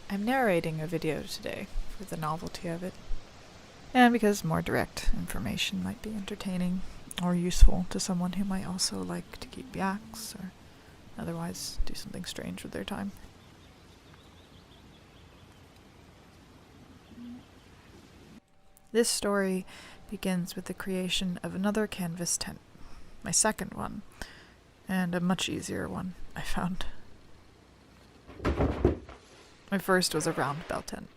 I'm narrating a video today for the novelty of it, and because more direct information might be entertaining or useful to someone who might also like to keep yaks or otherwise do something strange with their time. This story begins with the creation of another canvas tent, my second one, and a much easier one I found. My first was a round bell tent,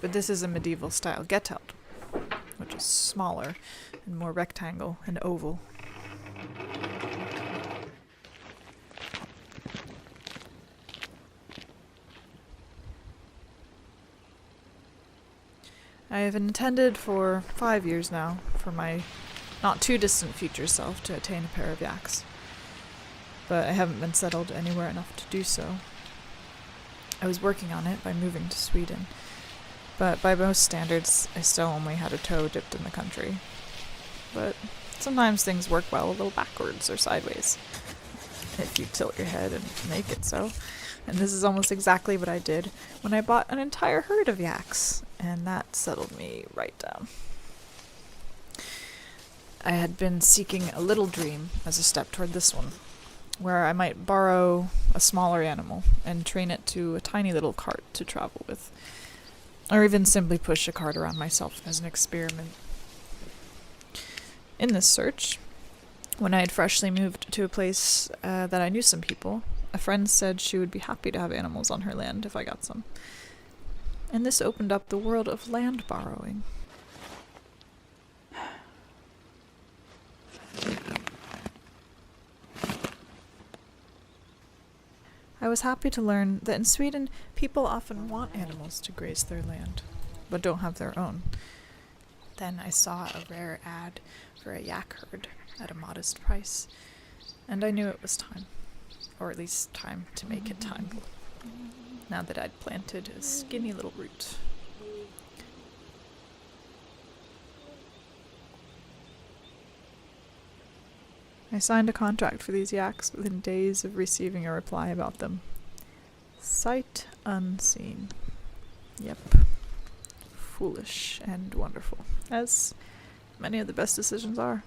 but this is a medieval style get-out, which is smaller and more rectangle and oval. I have intended for 5 years now for my not too distant future self to attain a pair of yaks, but I haven't been settled anywhere enough to do so. I was working on it by moving to Sweden, but by most standards I still only had a toe dipped in the country. But sometimes things work well a little backwards or sideways, if you tilt your head and make it so. And this is almost exactly what I did when I bought an entire herd of yaks, and that settled me right down. I had been seeking a little dream as a step toward this one, where I might borrow a smaller animal and train it to a tiny little cart to travel with, or even simply push a cart around myself as an experiment. In this search, when I had freshly moved to a place that I knew some people, a friend said she would be happy to have animals on her land if I got some. And this opened up the world of land borrowing. I was happy to learn that in Sweden, people often want animals to graze their land, but don't have their own. Then I saw a rare ad for a yak herd at a modest price, and I knew it was time. Or at least time to make it time, now that I'd planted a skinny little root. I signed a contract for these yaks within days of receiving a reply about them. Sight unseen. Yep. Foolish and wonderful, as many of the best decisions are.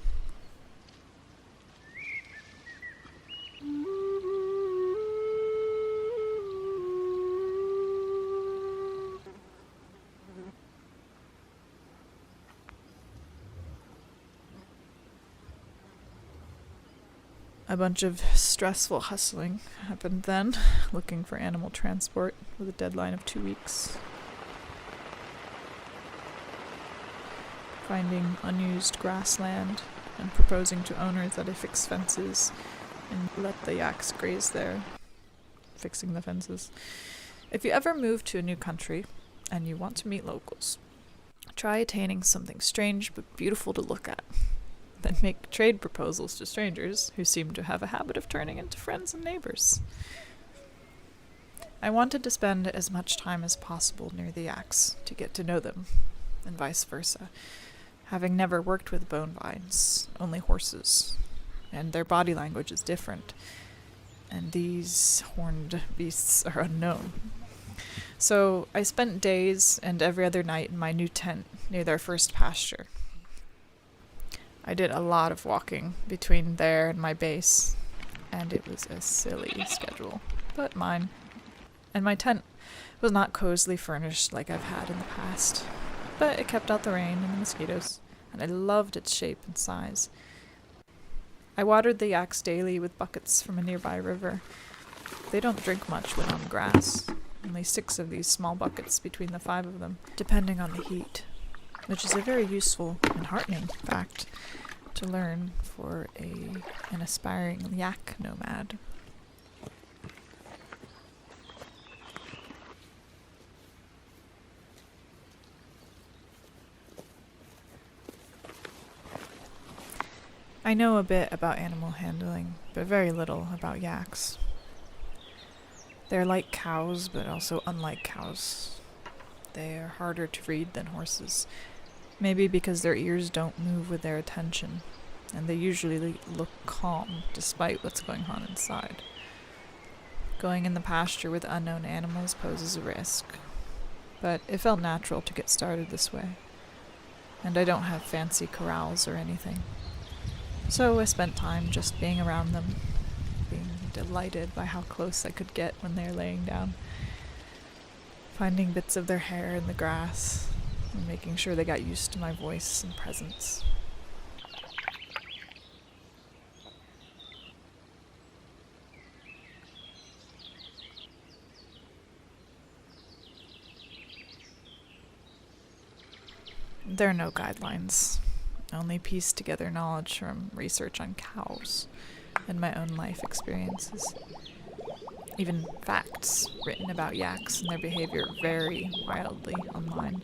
A bunch of stressful hustling happened then, looking for animal transport with a deadline of 2 weeks. Finding unused grassland and proposing to owners that I fix fences and let the yaks graze there. Fixing the fences. If you ever move to a new country and you want to meet locals, try attaining something strange but beautiful to look at. Then make trade proposals to strangers who seem to have a habit of turning into friends and neighbors. I wanted to spend as much time as possible near the yaks to get to know them, and vice versa, having never worked with bone vines, only horses, and their body language is different, and these horned beasts are unknown. So I spent days and every other night in my new tent near their first pasture. I did a lot of walking between there and my base, and it was a silly schedule, but mine. And my tent was not cozily furnished like I've had in the past, but it kept out the rain and the mosquitoes, and I loved its shape and size. I watered the yaks daily with buckets from a nearby river. They don't drink much when on grass, only 6 of these small buckets between the 5 of them, depending on the heat, which is a very useful and heartening fact to learn for an aspiring yak nomad. I know a bit about animal handling, but very little about yaks. They're like cows, but also unlike cows. They are harder to read than horses, maybe because their ears don't move with their attention, and they usually look calm despite what's going on inside. Going in the pasture with unknown animals poses a risk, but it felt natural to get started this way. And I don't have fancy corrals or anything. So I spent time just being around them, being delighted by how close I could get when they're laying down, finding bits of their hair in the grass, and making sure they got used to my voice and presence. There are no guidelines, only pieced together knowledge from research on cows and my own life experiences. Even facts written about yaks and their behavior vary wildly online.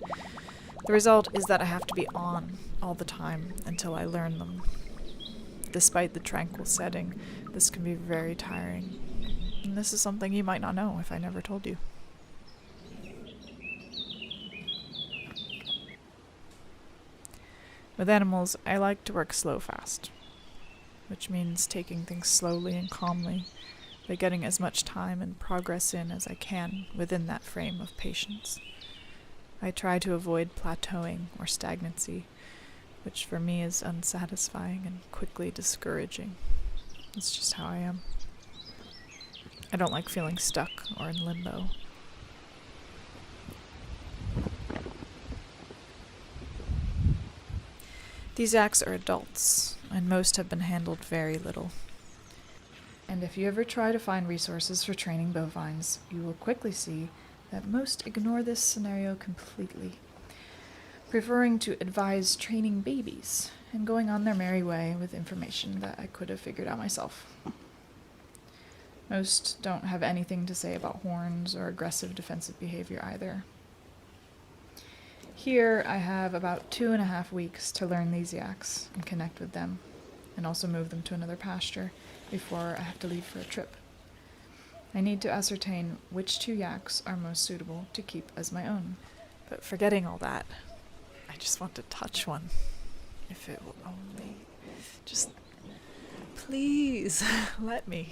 The result is that I have to be on all the time until I learn them. Despite the tranquil setting, this can be very tiring. And this is something you might not know if I never told you. With animals, I like to work slow fast, which means taking things slowly and calmly by getting as much time and progress in as I can within that frame of patience. I try to avoid plateauing or stagnancy, which for me is unsatisfying and quickly discouraging. It's just how I am. I don't like feeling stuck or in limbo. These yaks are adults, and most have been handled very little. And if you ever try to find resources for training bovines, you will quickly see that most ignore this scenario completely, preferring to advise training babies and going on their merry way with information that I could have figured out myself. Most don't have anything to say about horns or aggressive defensive behavior either. Here I have about 2.5 weeks to learn these yaks and connect with them, and also move them to another pasture before I have to leave for a trip. I need to ascertain which 2 yaks are most suitable to keep as my own. But forgetting all that, I just want to touch one. If it will only just please let me.